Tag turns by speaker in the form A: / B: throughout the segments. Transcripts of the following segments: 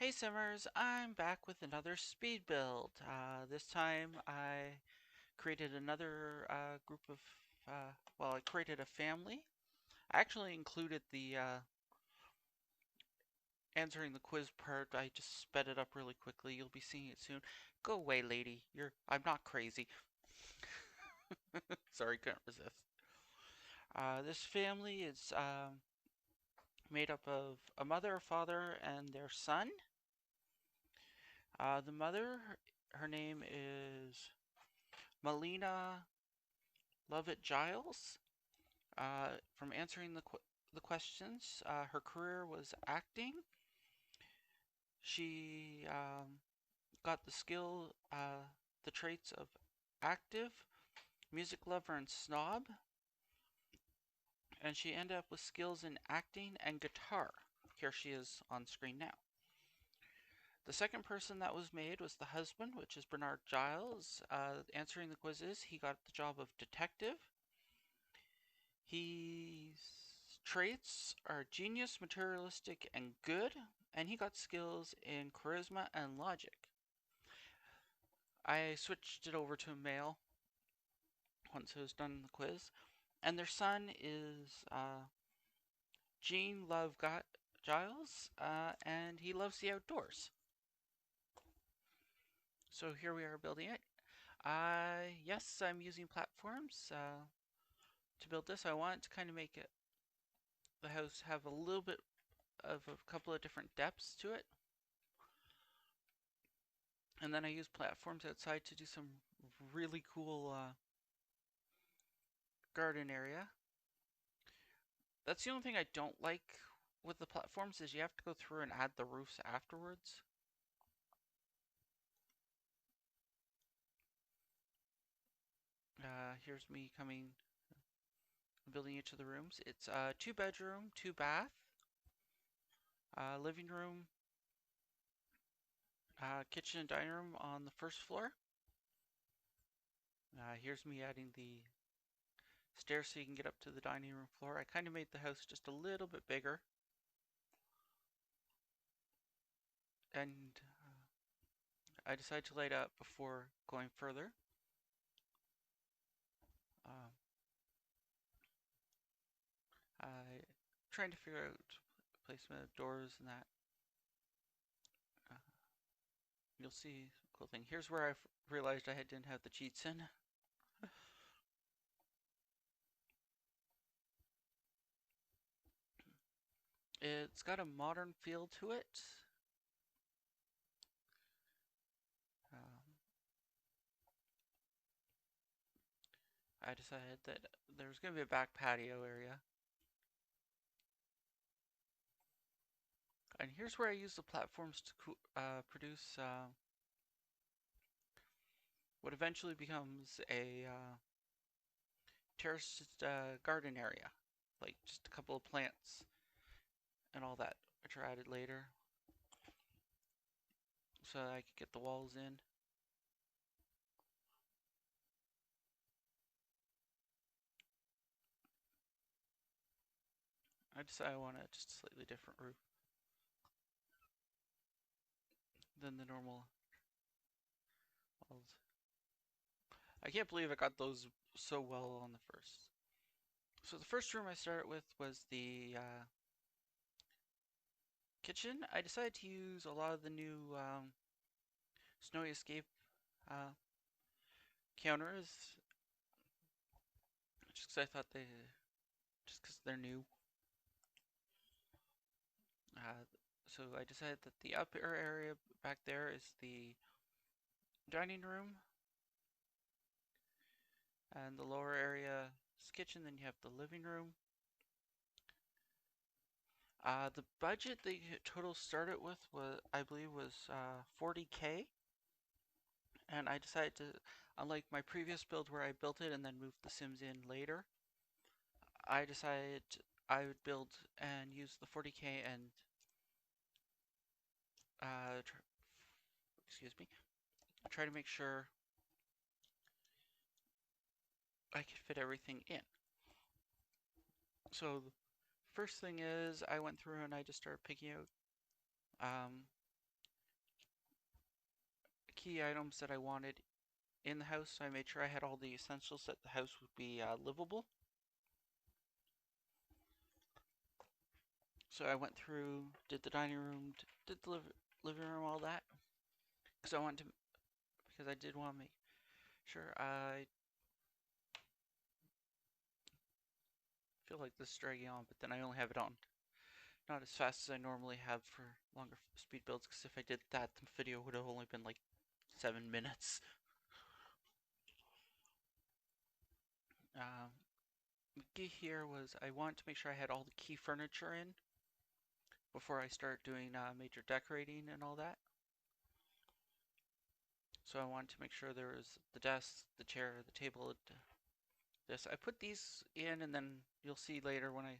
A: Hey Simmers, I'm back with another speed build. This time I created another group of, I created a family. I actually included the answering the quiz part. I just sped it up really quickly. You'll be seeing it soon. Go away, lady. I'm not crazy. Sorry, couldn't resist. This family is made up of a mother, a father, and their son. The mother, her name is Melina Lovett Giles. From answering the questions, her career was acting. She got the traits of active, music lover, and snob, and she ended up with skills in acting and guitar. Here she is on screen now. The second person that was made was the husband, which is Bernard Giles. Answering the quizzes, he got the job of detective. His traits are genius, materialistic, and good, and he got skills in charisma and logic. I switched it over to male once I was done the quiz, and their son is Gene Love Giles, and he loves the outdoors. So here we are building it. Yes, I'm using platforms to build this. I want to kind of make the house have a little bit of a couple of different depths to it. And then I use platforms outside to do some really cool garden area. That's the only thing I don't like with the platforms is you have to go through and add the roofs afterwards. Here's me building each of the rooms. It's a 2 bedroom, 2 bath, living room, kitchen and dining room on the first floor. Here's me adding the stairs so you can get up to the dining room floor. I kind of made the house just a little bit bigger. And I decided to lay it out before going further. Um, I trying to figure out placement of doors and that. Uh, you'll see some cool thing. Here's where I realized I didn't have the cheats in. It's got a modern feel to it. Um, I decided that there's going to be a back patio area. And here's where I use the platforms to produce what eventually becomes a terraced garden area. Like just a couple of plants and all that, which are added later. So that I could get the walls in. I decided I want just a slightly different roof than the normal walls. I can't believe I got those so well on the first. So the first room I started with was the kitchen. I decided to use a lot of the new Snowy Escape uh, counters just because I thought just because they're new. Uh, so I decided that the upper area back there is the dining room, and the lower area is kitchen. Then you have the living room. The budget the total started with was, I believe, was 40K, and I decided to, unlike my previous build where I built it and then moved the Sims in later, I decided I would build and use the 40K and uh, excuse me, try to make sure I could fit everything in. So the first thing is I went through and I just started picking out key items that I wanted in the house, so I made sure I had all the essentials that the house would be livable. So I went through, did the dining room, did the living room, all that, because I did want to make sure. I feel like this is dragging on, but then I only have it on not as fast as I normally have for longer speed builds, because if I did that, the video would have only been like 7 minutes. The key here was I wanted to make sure I had all the key furniture in before I start doing major decorating and all that. So I wanted to make sure there was the desk, the chair, the table, this. I put these in, and then you'll see later when I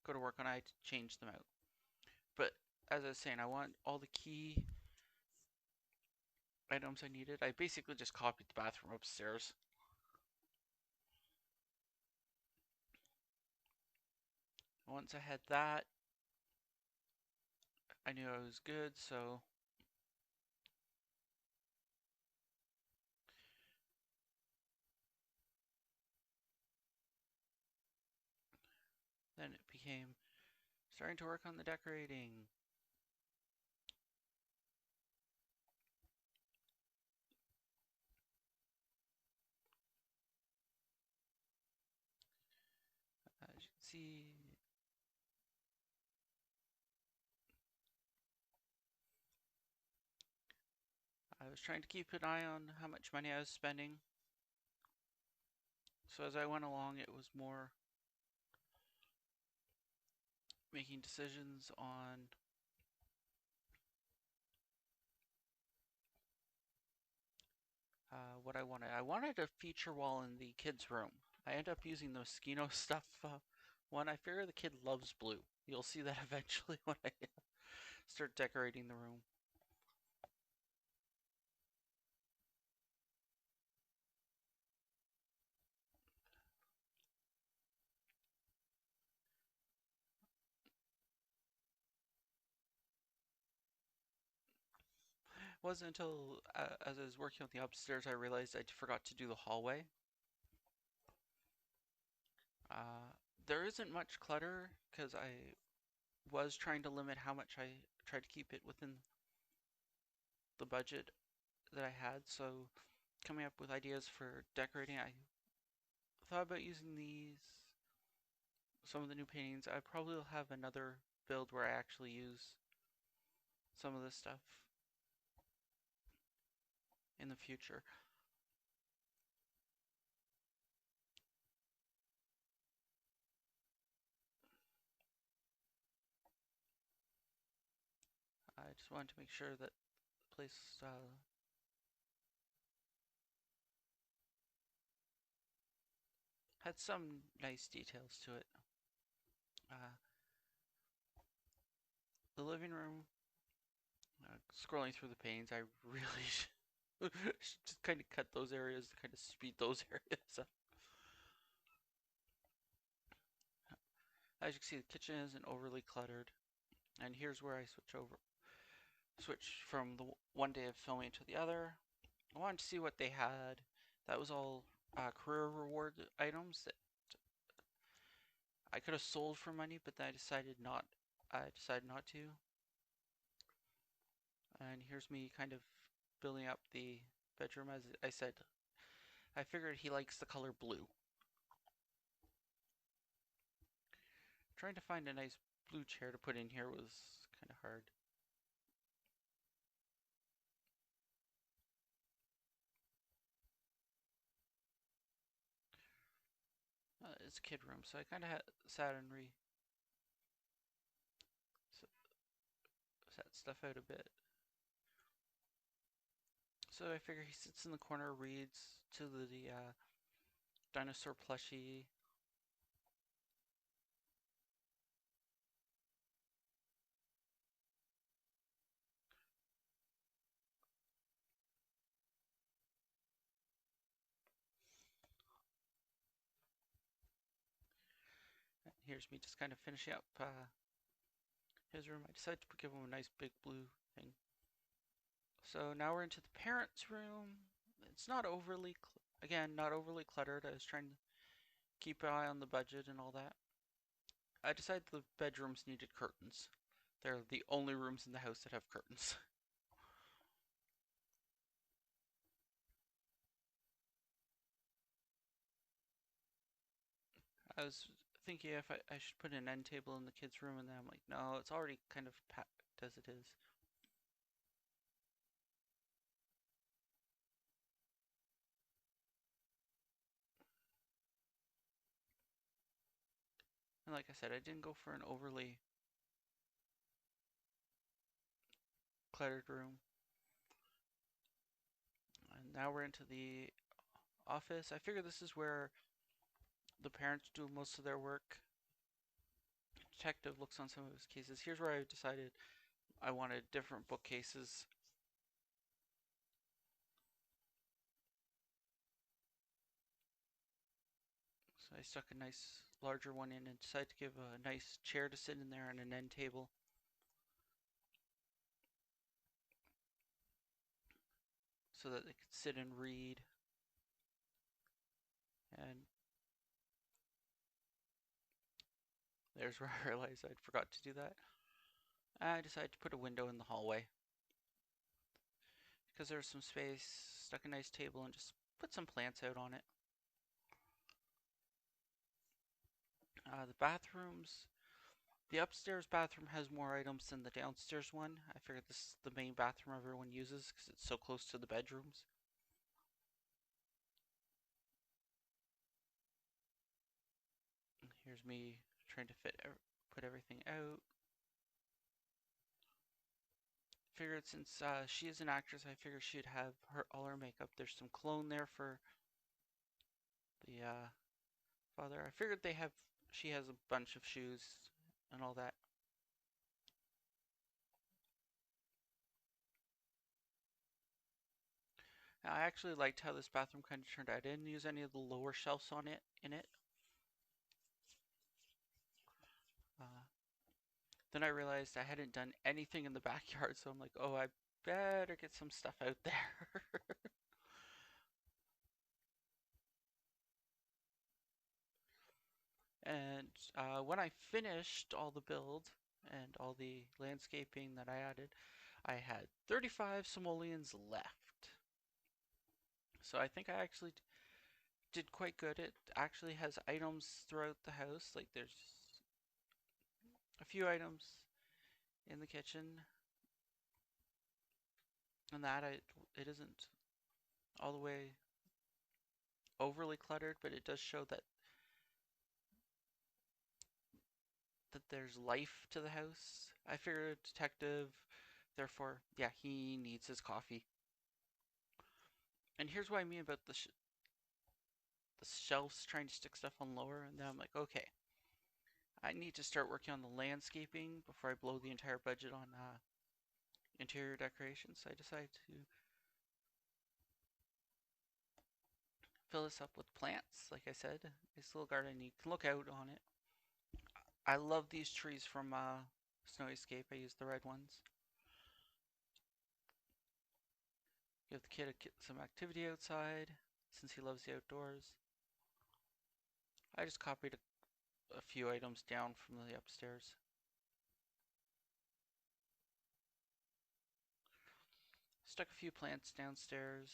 A: go to work on it, I change them out. But as I was saying, I want all the key items I needed. I basically just copied the bathroom upstairs. Once I had that, I knew I was good, so then it became starting to work on the decorating. As you can see, I was trying to keep an eye on how much money I was spending. So as I went along, it was more making decisions on what I wanted. I wanted a feature wall in the kids' room. I ended up using the Moschino stuff one. I figure the kid loves blue. You'll see that eventually when I start decorating the room. It wasn't until as I was working with the upstairs I realized I forgot to do the hallway. There isn't much clutter because I was trying to limit how much I tried to keep it within the budget that I had. So coming up with ideas for decorating, I thought about using some of the new paintings. I probably will have another build where I actually use some of this stuff in the future. I just wanted to make sure that the place had some nice details to it. The living room, scrolling through the paintings, I really should just kind of cut those areas to kind of speed those areas up. As you can see, the kitchen isn't overly cluttered, and here's where I switch from the one day of filming to the other. I wanted to see what they had. That was all career reward items that I could have sold for money, but then I decided not. To. And here's me kind of building up the bedroom. As I said, I figured he likes the color blue. Trying to find a nice blue chair to put in here was kind of hard. It's a kid room, so I kind of sat and set stuff out a bit. So I figure he sits in the corner, reads to the dinosaur plushie. Here's me just kind of finishing up his room. I decided to give him a nice big blue thing. So now we're into the parents' room. It's not overly, again, not overly cluttered. I was trying to keep an eye on the budget and all that. I decided the bedrooms needed curtains. They're the only rooms in the house that have curtains. I was thinking if I should put an end table in the kids' room, and then I'm like, no, it's already kind of packed as it is. And like I said, I didn't go for an overly cluttered room. And now we're into the office. I figure this is where the parents do most of their work. Detective looks on some of his cases. Here's where I decided I wanted different bookcases. So I stuck a nice larger one in and decided to give a nice chair to sit in there and an end table. So that they could sit and read. And there's where I realized I'd forgot to do that. I decided to put a window in the hallway. Because there's some space, stuck a nice table and just put some plants out on it. The bathrooms. The upstairs bathroom has more items than the downstairs one. I figured this is the main bathroom everyone uses because it's so close to the bedrooms. Here's me trying to put everything out. Figured since she is an actress, I figured she'd have all her makeup. There's some cologne there for the father. I figured she has a bunch of shoes and all that. Now, I actually liked how this bathroom kind of turned out. I didn't use any of the lower shelves on it in it. Uh, then I realized I hadn't done anything in the backyard, so I'm like, oh, I better get some stuff out there. And when I finished all the build and all the landscaping that I added, I had 35 simoleons left. So I think I actually did quite good. It actually has items throughout the house. Like there's a few items in the kitchen, and it isn't all the way overly cluttered, but it does show that there's life to the house. I figure a detective, therefore, yeah, he needs his coffee. And here's what I mean about the shelves trying to stick stuff on lower, and then I'm like, okay, I need to start working on the landscaping before I blow the entire budget on interior decorations. So I decided to fill this up with plants, like I said. This little garden, you can look out on it. I love these trees from Snow Escape. I use the red ones. Give the kid some activity outside since he loves the outdoors. I just copied a few items down from the upstairs. Stuck a few plants downstairs.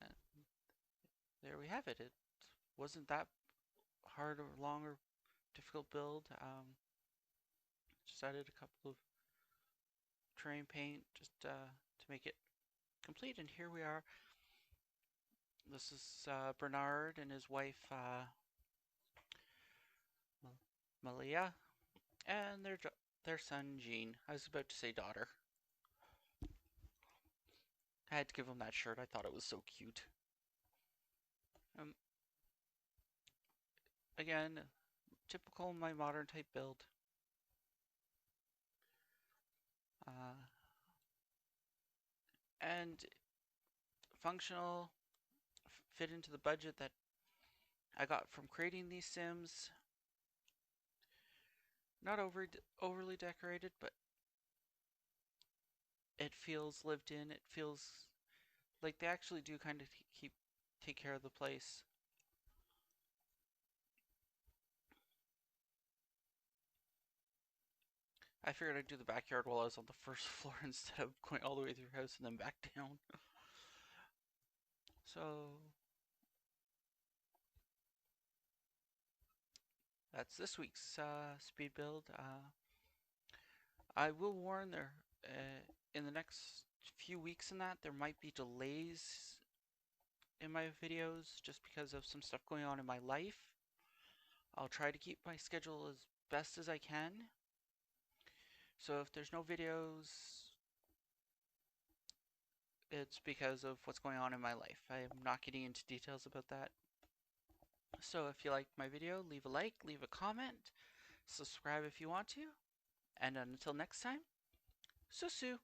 A: And there we have it. It wasn't that hard or long or difficult build. Just added a couple of terrain paint just to make it complete. And here we are. This is Bernard and his wife Malia, and their son Jean. I was about to say daughter. I had to give him that shirt. I thought it was so cute. Um, Again, typical my modern type build. Uh, and functional, fit into the budget that I got from creating these Sims. Not overly decorated, but it feels lived in. It feels like they actually do kind of take care of the place. I figured I'd do the backyard while I was on the first floor instead of going all the way through the house and then back down. So that's this week's speed build. I will warn there in the next few weeks in that there might be delays in my videos just because of some stuff going on in my life. I'll try to keep my schedule as best as I can. So if there's no videos, it's because of what's going on in my life. I am not getting into details about that. So if you liked my video, leave a like, leave a comment, subscribe if you want to, and until next time, Susu!